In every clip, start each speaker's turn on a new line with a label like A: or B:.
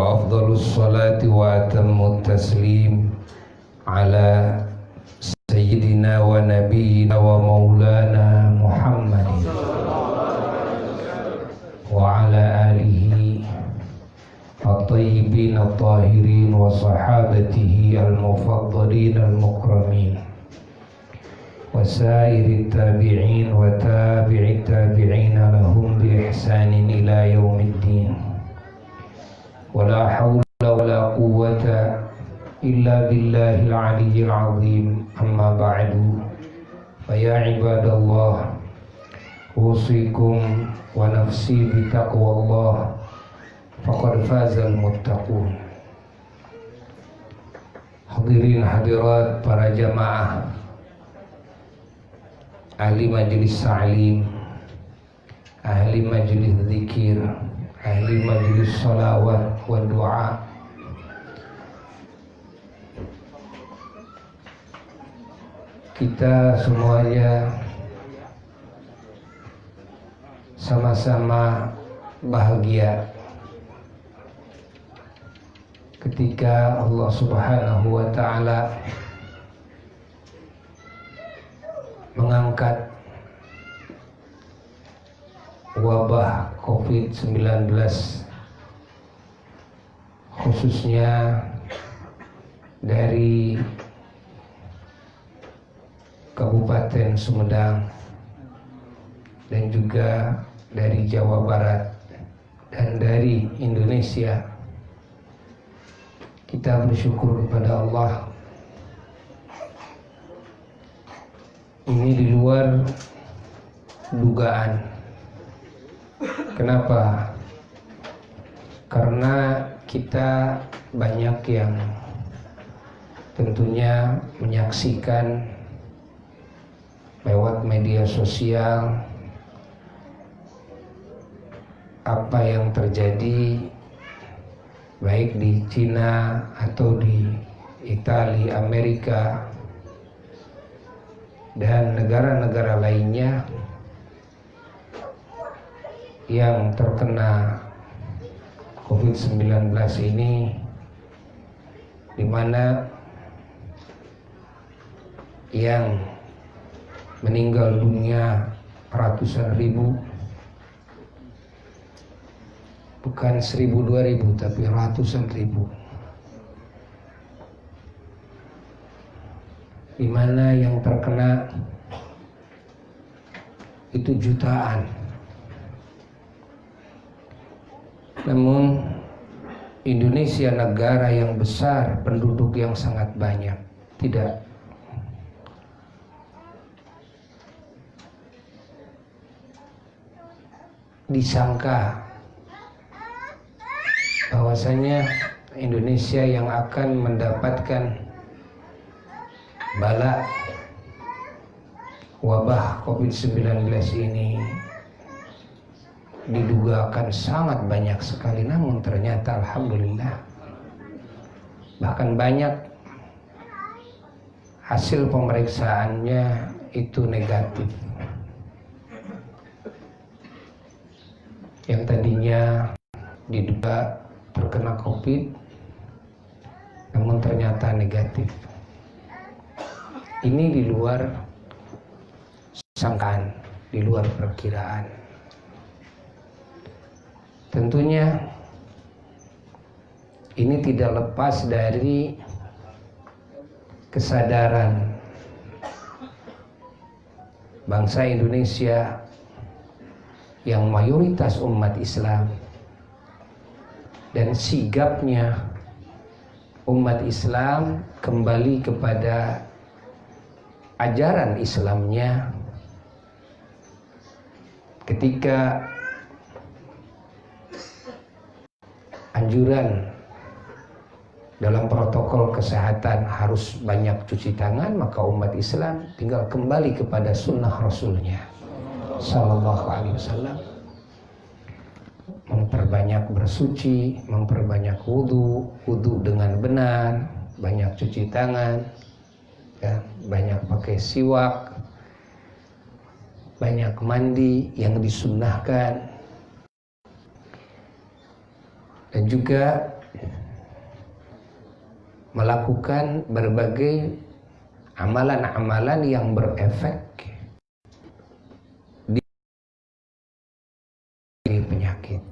A: وأفضل الصلاة وأتم التسليم على سيدنا ونبينا ومولانا محمد وعلى آله الطيبين الطاهرين وصحابته المفضلين المكرمين وسائر التابعين وتابع التابعين لهم بإحسان إلى يوم الدين ولا حول ولا قوة إلا بالله العلي العظيم أما بعد فيا عباد الله أوصيكم ونفسي بتقوى الله فقد فاز المتقون. Hadirin hadirat para jamaah ahli majelis ta'lim, ahli majelis zikir, ahli majelis salawat wa doa, kita semuanya sama-sama bahagia ketika Allah Subhanahu wa ta'ala mengangkat wabah COVID-19 khususnya dari Kabupaten Sumedang dan juga dari Jawa Barat dan dari Indonesia. Kita bersyukur kepada Allah. Ini di luar dugaan. Kenapa? Karena kita banyak yang tentunya menyaksikan lewat media sosial apa yang terjadi baik di Cina atau di Italia, Amerika dan negara-negara lainnya yang terkena COVID-19 ini, di mana yang meninggal dunia ratusan ribu, bukan 1.000-2.000 tapi ratusan ribu, di mana yang terkena itu jutaan. Namun Indonesia negara yang besar, penduduk yang sangat banyak, tidak. Disangka bahwasanya Indonesia yang akan mendapatkan bala wabah COVID-19 ini diduga akan sangat banyak sekali, namun ternyata alhamdulillah bahkan banyak hasil pemeriksaannya itu negatif. Yang tadinya diduga terkena COVID namun ternyata negatif. Ini di luar sangkaan, di luar perkiraan. Tentunya ini tidak lepas dari kesadaran bangsa Indonesia yang mayoritas umat Islam dan sigapnya umat Islam kembali kepada ajaran Islamnya ketika anjuran dalam protokol kesehatan harus banyak cuci tangan, maka umat Islam tinggal kembali kepada sunnah Rasulnya Sallallahu Alaihi Wasallam, memperbanyak bersuci, memperbanyak wudu dengan benar, banyak cuci tangan, ya, banyak pakai siwak, banyak mandi yang disunnahkan, dan juga melakukan berbagai amalan-amalan yang berefek di penyakit.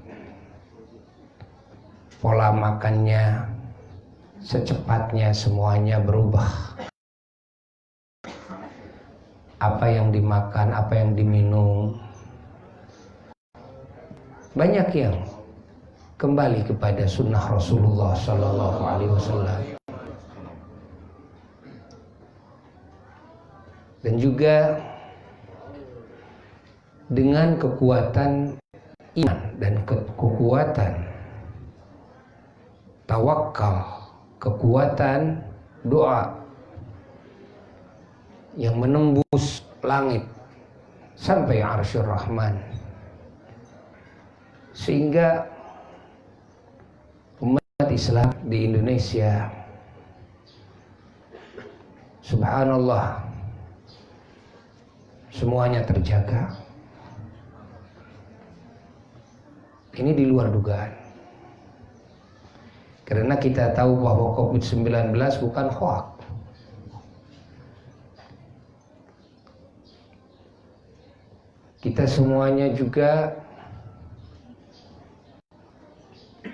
A: Pola makannya secepatnya semuanya berubah. Apa yang dimakan, apa yang diminum, banyak yang kembali kepada sunnah Rasulullah Sallallahu Alaihi Wasallam. Dan juga dengan kekuatan iman dan kekuatan tawakal, kekuatan doa yang menembus langit sampai Arsyur Rahman, sehingga umat Islam di Indonesia, subhanallah, semuanya terjaga. Ini di luar dugaan, karena kita tahu bahwa COVID-19 bukan hoax. Kita semuanya juga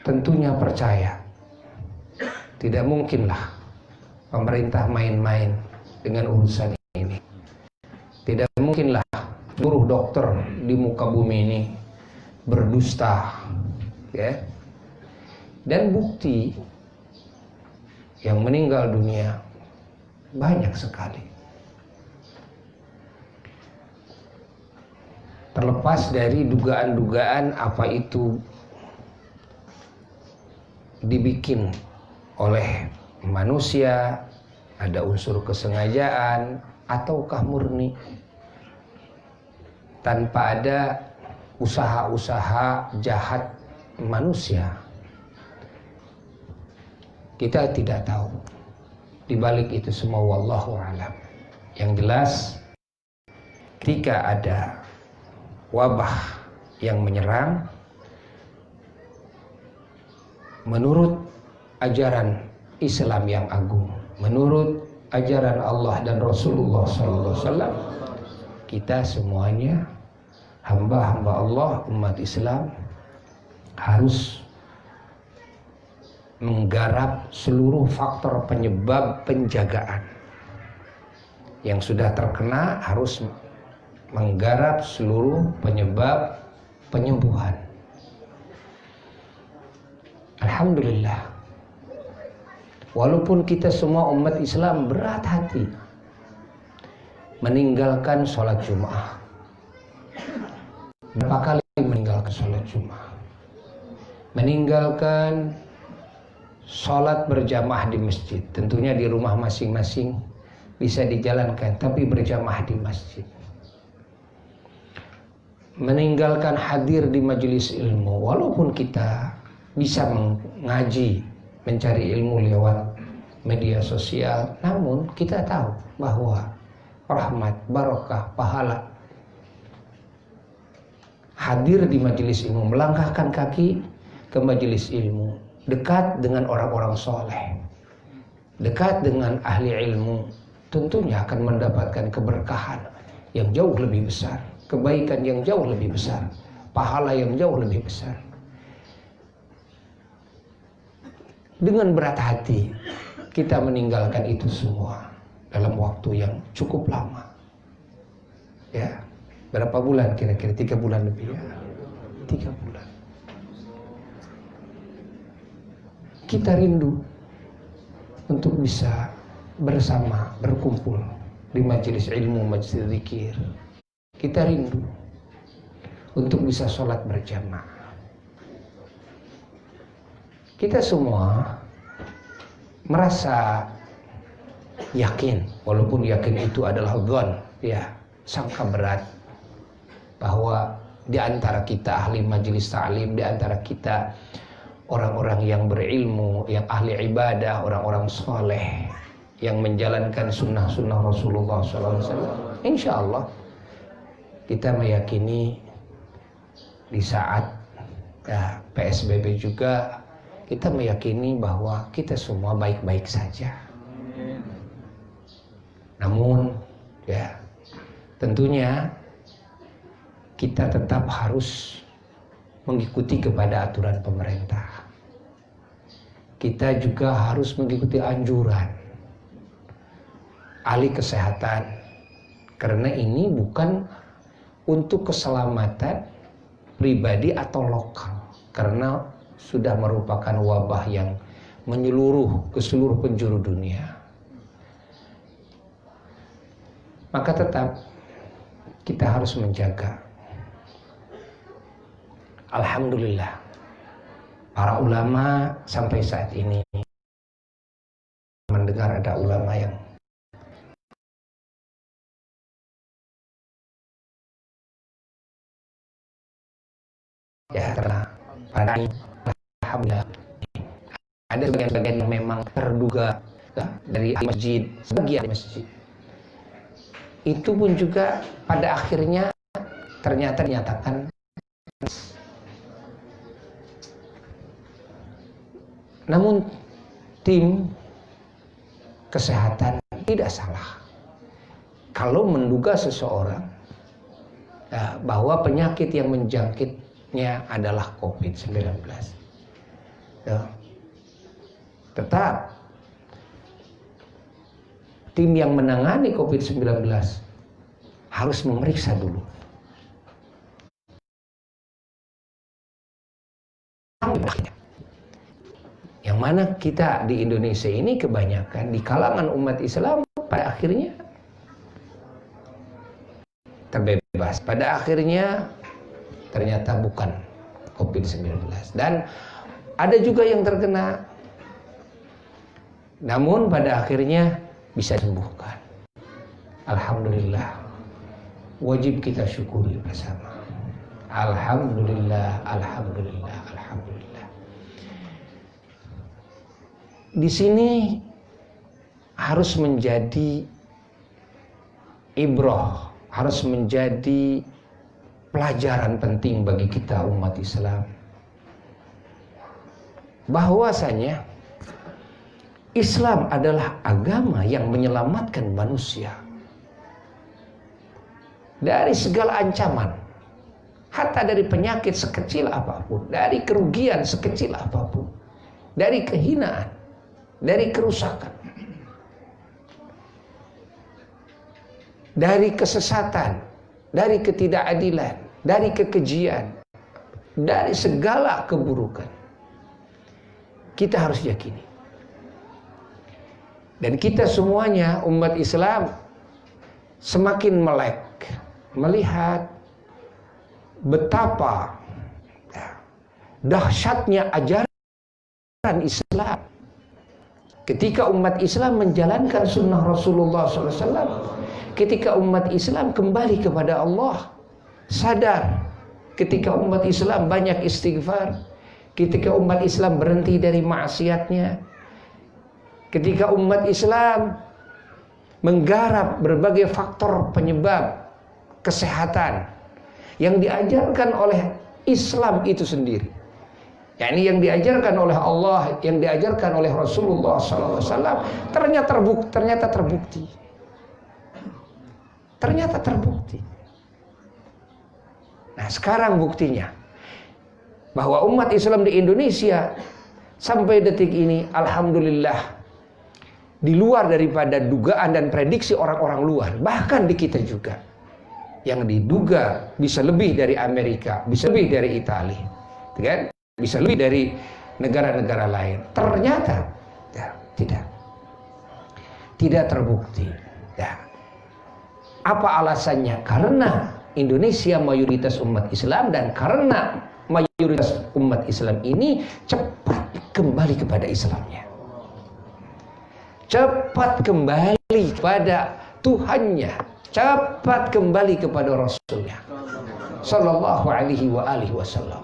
A: tentunya percaya tidak mungkinlah pemerintah main-main dengan urusan ini. Tidak mungkinlah seluruh dokter di muka bumi ini berdusta, ya. Dan bukti yang meninggal dunia banyak sekali. Terlepas dari dugaan-dugaan apa itu dibikin oleh manusia, ada unsur kesengajaan ataukah murni tanpa ada usaha-usaha jahat manusia, kita tidak tahu di balik itu semua, wallahu alam. Yang jelas, ketika ada wabah yang menyerang, menurut ajaran Islam yang agung, menurut ajaran Allah dan Rasulullah SAW, kita semuanya hamba-hamba Allah, umat Islam, harus menggarap seluruh faktor penyebab penjagaan. Yang sudah terkena harus menggarap seluruh penyebab penyembuhan. Alhamdulillah, walaupun kita semua umat Islam berat hati meninggalkan sholat Jum'ah. Berapa kali meninggalkan sholat Jum'ah? Meninggalkan sholat berjamaah di masjid. Tentunya di rumah masing-masing bisa dijalankan, tapi berjamaah di masjid. Meninggalkan hadir di majelis ilmu, walaupun kita bisa mengaji, mencari ilmu lewat media sosial, namun kita tahu bahwa rahmat, barokah, pahala hadir di majelis ilmu, melangkahkan kaki ke majelis ilmu, dekat dengan orang-orang soleh, dekat dengan ahli ilmu, tentunya akan mendapatkan keberkahan yang jauh lebih besar, kebaikan yang jauh lebih besar, pahala yang jauh lebih besar. Dengan berat hati kita meninggalkan itu semua dalam waktu yang cukup lama, ya. Berapa bulan kira-kira? 3 bulan lebih, ya. 3 bulan. Kita rindu untuk bisa bersama, berkumpul di majelis ilmu, majelis zikir. Kita rindu untuk bisa sholat berjamaah. Kita semua merasa yakin, walaupun yakin itu adalah dzan, ya, sangka berat, bahwa di antara kita ahli majelis ta'lim, di antara kita orang-orang yang berilmu, yang ahli ibadah, orang-orang soleh, yang menjalankan sunnah-sunnah Rasulullah SAW, insya Allah kita meyakini di saat PSBB juga kita meyakini bahwa kita semua baik-baik saja. Namun ya tentunya kita tetap harus mengikuti kepada aturan pemerintah. Kita juga harus mengikuti anjuran ahli kesehatan, karena ini bukan untuk keselamatan pribadi atau lokal, karena sudah merupakan wabah yang menyeluruh ke seluruh penjuru dunia. Maka tetap kita harus menjaga. Alhamdulillah, para ulama sampai saat ini mendengar ada ulama yang ya karena pada alhamdulillah ada bagian-bagian yang memang terduga ya, dari masjid, sebagian masjid itu pun juga pada akhirnya ternyata dinyatakan. Namun tim kesehatan tidak salah kalau menduga seseorang ya, bahwa penyakit yang menjangkitnya adalah COVID-19. Ya. Tetap tim yang menangani COVID-19 harus memeriksa dulu. Yang mana kita di Indonesia ini kebanyakan di kalangan umat Islam pada akhirnya terbebas. Pada akhirnya ternyata bukan COVID-19. Dan ada juga yang terkena, namun pada akhirnya bisa sembuhkan. Alhamdulillah, wajib kita syukuri bersama. Alhamdulillah, alhamdulillah, alhamdulillah. Di sini harus menjadi ibrah, harus menjadi pelajaran penting bagi kita umat Islam, bahwasanya Islam adalah agama yang menyelamatkan manusia dari segala ancaman, hatta dari penyakit sekecil apapun, dari kerugian sekecil apapun, dari kehinaan, dari kerusakan, dari kesesatan, dari ketidakadilan, dari kekejian, dari segala keburukan. Kita harus yakini. Dan kita semuanya umat Islam semakin melek melihat betapa dahsyatnya ajaran Islam ketika umat Islam menjalankan sunnah Rasulullah SAW, ketika umat Islam kembali kepada Allah, sadar ketika umat Islam banyak istighfar, ketika umat Islam berhenti dari maksiatnya, ketika umat Islam menggarap berbagai faktor penyebab kesehatan yang diajarkan oleh Islam itu sendiri, yakni yang diajarkan oleh Allah, yang diajarkan oleh Rasulullah SAW, ternyata terbukti. Ternyata terbukti. Nah, sekarang buktinya bahwa umat Islam di Indonesia sampai detik ini, alhamdulillah, di luar daripada dugaan dan prediksi orang-orang luar, bahkan di kita juga, yang diduga bisa lebih dari Amerika, bisa lebih dari Italia, kan? Bisa lebih dari negara-negara lain. Ternyata ya, tidak terbukti. Ya. Apa alasannya? Karena Indonesia mayoritas umat Islam, dan karena mayoritas umat Islam ini cepat kembali kepada Islamnya, cepat kembali kepada Tuhannya, cepat kembali kepada Rasulnya Sallallahu alaihi wasallam.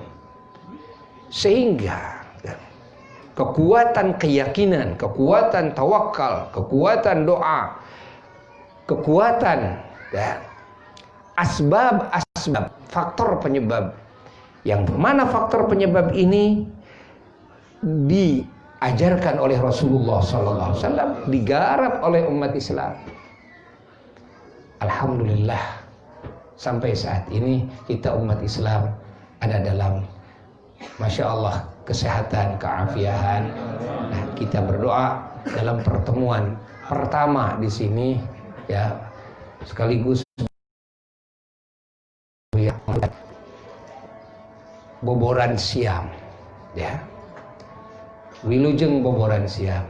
A: Sehingga kekuatan keyakinan, kekuatan tawakal, kekuatan doa, kekuatan asbab, faktor penyebab, yang mana faktor penyebab ini diajarkan oleh Rasulullah SAW, digarap oleh umat Islam. Alhamdulillah, sampai saat ini kita umat Islam ada dalam, Masya Allah, kesehatan, keafiatan. Nah, kita berdoa dalam pertemuan pertama di sini, ya, sekaligus boboran siam, ya, wilujeng boboran siam,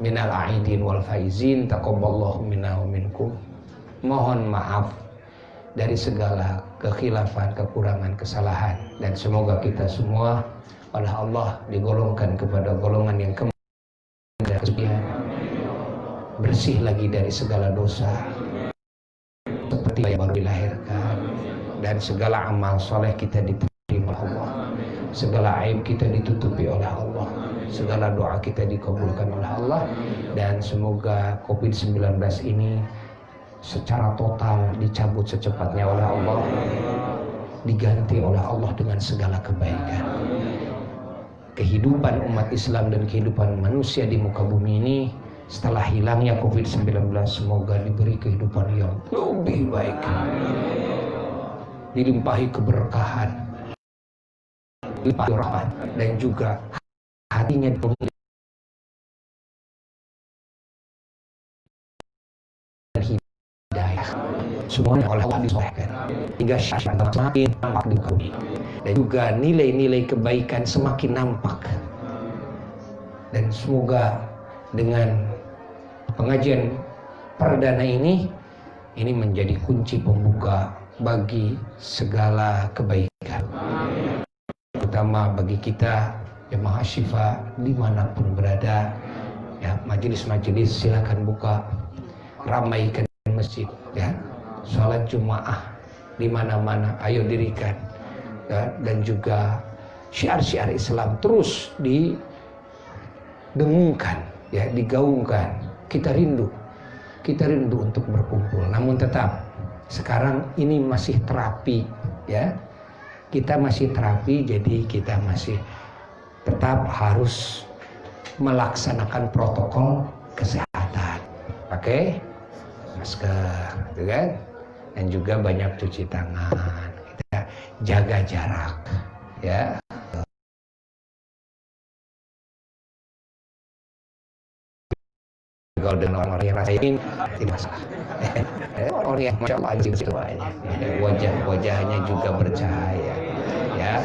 A: minal aidin wal faizin, taqabbalallahu minna wa minkum. Mohon maaf dari segala kekhilafan, kekurangan, kesalahan, dan semoga kita semua oleh Allah digolongkan kepada golongan yang kemudian bersih lagi dari segala dosa seperti yang baru dilahirkan, dan segala amal soleh kita diterima Allah, segala aib kita ditutupi oleh Allah, segala doa kita dikabulkan oleh Allah, dan semoga COVID-19 ini secara total dicabut secepatnya oleh Allah, diganti oleh Allah dengan segala kebaikan. Kehidupan umat Islam dan kehidupan manusia di muka bumi ini setelah hilangnya COVID-19 semoga diberi kehidupan yang lebih baik, dilimpahi keberkahan, dilimpahi rahmat, dan juga hatinya dipenuhi hidayah, semuanya oleh Allah disolehkan hingga syariat semakin nampak di muka bumi, dan juga nilai-nilai kebaikan semakin nampak. Dan semoga dengan pengajian perdana ini menjadi kunci pembuka bagi segala kebaikan, terutama bagi kita jemaah Syifa dimanapun berada, ya, majelis-majelis silakan buka, ramaikan masjid, ya, sholat Jumaah di mana-mana ayo dirikan, ya, dan juga syiar-syiar Islam terus didengungkan, ya, digaungkan. Kita rindu untuk berkumpul, namun tetap sekarang ini masih terapi, ya, kita masih terapi, jadi kita masih tetap harus melaksanakan protokol kesehatan, pakai masker, gitu kan, dan juga banyak cuci tangan, kita jaga jarak, ya. Kalau dengan orang-orang yang rasain tidak masalah. Orang yang Masya Allah semuanya, wajahnya juga bercahaya, ya.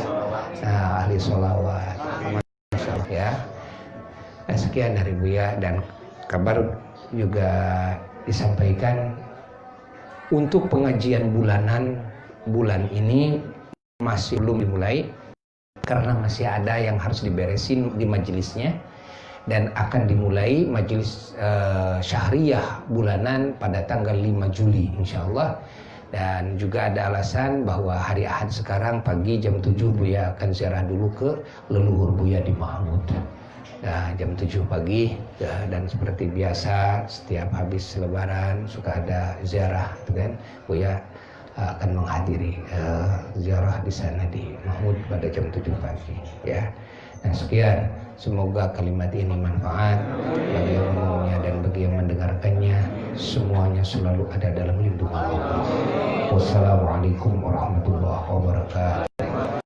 A: Nah, ahli sholawat, Masya Allah, ya. Nah, sekian dari Buya, dan kabar juga disampaikan untuk pengajian bulan ini masih belum dimulai karena masih ada yang harus diberesin di majelisnya, dan akan dimulai majelis syahriyah bulanan pada tanggal 5 Juli insyaallah. Dan juga ada alasan bahwa hari Ahad sekarang pagi jam 7 Buya akan ziarah dulu ke leluhur Buya di Mahmud. Nah, jam 7 pagi, ya, dan seperti biasa setiap habis lebaran suka ada ziarah, kan? Buya akan menghadiri ziarah di sana di Mahmud pada jam 7 pagi, ya. Nah, sekian, semoga kalimat ini manfaat bagi yang mendengarnya dan bagi yang mendengarkannya, semuanya selalu ada dalam lindungan Allah. Wassalamualaikum warahmatullahi wabarakatuh.